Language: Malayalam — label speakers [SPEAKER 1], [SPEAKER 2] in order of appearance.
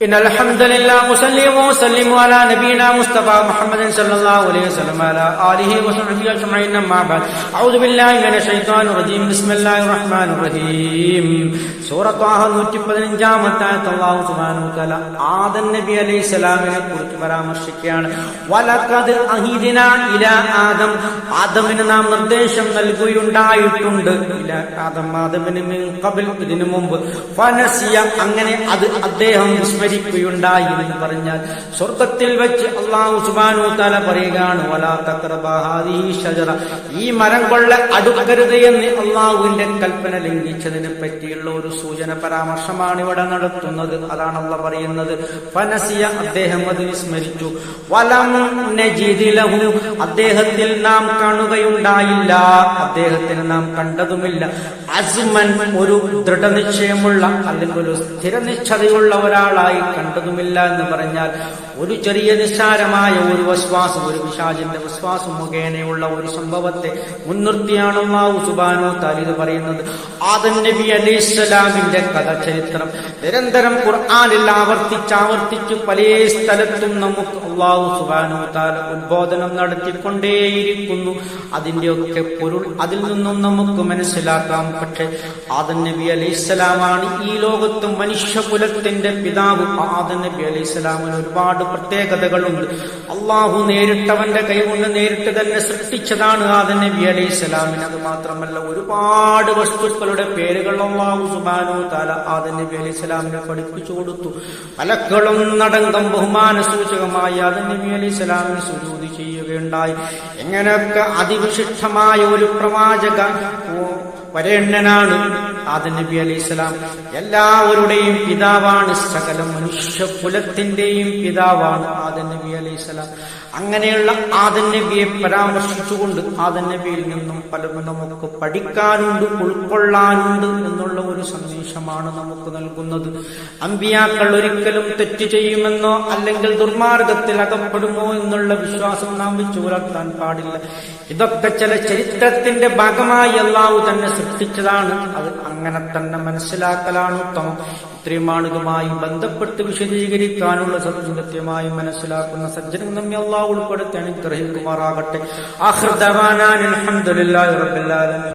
[SPEAKER 1] إن الحمد لله وصلي وسلم على نبينا مصطفى محمد صلى الله عليه وسلم على آله وصحبه أجمعين أما بعد أعوذ بالله من الشيطان الرجيم بسم الله الرحمن الرحيم സൂറത്ത് ആഹ 115 ആയത്ത് അല്ലാഹു സുബ്ഹാനഹു വ തആല ആദം നബി അലൈഹിസ്സലാമിനെ കുറിച്ച് പരാമർശിക്കുകയാണ്. വലഖദ് അഹീദിനാ ഇലാ ആദം, ആദമിന് നാം നിർദ്ദേശം നൽകുകയുണ്ടായിട്ടുണ്ട്. ഇലാ ആദം, ആദമിന് മിൻ ഖബൽ, ഇതിനു മുമ്പ്. ഫനസിയ, അങ്ങനെ അത് അദ്ദേഹം വിസ്മരിക്കുകയുണ്ടായി എന്ന് പറഞ്ഞാൽ സ്വർഗ്ഗത്തിൽ വെച്ച് അല്ലാഹു സുബ്ഹാനഹു വ തആല പറയുകയാണ്, വലാ തഖറബാ ഹാദിഹി ഷജറ, ഈ മരം കൊള്ള അടുക്കരുത് എന്ന് അല്ലാഹുവിന്റെ കൽപ്പന ലംഘിച്ചതിനെ പറ്റിയുള്ള ഒരു സൂചന പരാമർശമാണ് ഇവിടെ നടത്തുന്നത്. അതാണ് അല്ലാഹു പറയുന്നത്. ഫനസിയ, അദ്ദേഹം അത് വിസ്മരിച്ചു. വലം നജിദ് ലഹു, അദ്ദേഹത്തിൽ നാം കാണുകയുണ്ടായില്ല, അദ്ദേഹത്തിന് നാം കണ്ടതുമില്ല. അസ്മൻ, ഒരു ദൃഢനിശ്ചയമുള്ള അല്ലെങ്കിൽ ഒരു സ്ഥിരനിശ്ചതയുള്ള ഒരാളായി കണ്ടതുമില്ല എന്ന് പറഞ്ഞാൽ ഒരു ചെറിയ നിസ്സാരമായ ഒരു വസ്വാസം, ഒരു പിശാചിന്റെ വസ്വാസം മുഖേനയുള്ള ഒരു സംഭവത്തെ മുൻനിർത്തിയാണ് അല്ലാഹു സുബ്ഹാനഹു വ തആല ഇത് പറയുന്നത്. ആദം നബി അലൈഹിസ്സലാമിന്റെ കഥ, ചരിത്രം നിരന്തരം ഖുർആനിൽ ആവർത്തിച്ച് പല സ്ഥലത്തും നമുക്ക് അല്ലാഹു സുബ്ഹാനഹു വ തആല ഉദ്ബോധനം നടത്തിക്കൊണ്ടേയിരിക്കുന്നു. അതിന്റെയൊക്കെ പൊരുൾ അതിൽ നിന്നും നമുക്ക് മനസ്സിലാക്കാം. പക്ഷെ ആദം നബി അലൈഹിസ്സലാമാണ് ഈ ലോകത്ത് മനുഷ്യകുലത്തിന്റെ പിതാവ്. ആദം നബി അലൈഹിസ്സലാമിന് ഒരുപാട് പ്രത്യേകതകളുണ്ട്. അള്ളാഹു നേരിട്ടവന്റെ കൈകൊണ്ട് നേരിട്ട് തന്നെ സൃഷ്ടിച്ചതാണ് ആദം നബി അലൈഹിസ്സലാമിന്. അത് മാത്രമല്ല, ഒരുപാട് വസ്തുക്കളുടെ പേരുകൾ അല്ലാഹു സുബ്ഹാനഹു വ തആല ആദം നബി അലൈഹിസ്സലാമിനെ പഠിപ്പിച്ചു കൊടുത്തു. മലക്കുകളും നടങ്കം ബഹുമാന സൂചകമായി ആദം നബി അലൈഹിസ്സലാമിന് സുജൂദ് ചെയ്യുകയുണ്ടായി. എങ്ങനെയൊക്കെ അതിവിശിഷ്ടമായ ഒരു പ്രവാചക വരേണ്യനാണ് ആദം നബി അലൈഹിസ്സലാം. എല്ലാവരുടെയും പിതാവാണ്, സകല മനുഷ്യകുലത്തിന്റെയും പിതാവാണ് ആദം നബി അലൈഹിസ്സലാം. അങ്ങനെയുള്ള ആദം നബിയെ പരാമർശിച്ചുകൊണ്ട് ആദം നബിയിൽ നിന്നും പലതും നമുക്ക് പഠിക്കാനുണ്ട്, ഉൾക്കൊള്ളാനുണ്ട് എന്നുള്ള ഒരു സന്ദേശമാണ് നമുക്ക് നൽകുന്നത്. അമ്പിയാക്കൾ ഒരിക്കലും തെറ്റ് ചെയ്യുമെന്നോ അല്ലെങ്കിൽ ദുർമാർഗത്തിൽ അകപ്പെടുമോ എന്നുള്ള വിശ്വാസം നാം വെച്ചു പുലർത്താൻ പാടില്ല. ഇതൊക്കെ ചില ചരിത്രത്തിന്റെ ഭാഗമായി അല്ലാഹു തന്നെ സൃഷ്ടിച്ചതാണ്. അത് അങ്ങനെ തന്നെ മനസ്സിലാക്കലാണ് ഉത്തമം. ഇത്രയുമാണ് ഇതുമായി ബന്ധപ്പെട്ട് വിശദീകരിക്കാനുള്ള സത്യമായി മനസ്സിലാക്കുന്ന സജ്ജനം നമ്മെ അല്ലാഹു ഉൾപ്പെടുത്തി അനുഗ്രഹിക്കുമാറാകട്ടെ. ആഖിർ ദഅവാനാ അൽഹംദുലില്ലാഹി റബ്ബിൽ ആലമീൻ.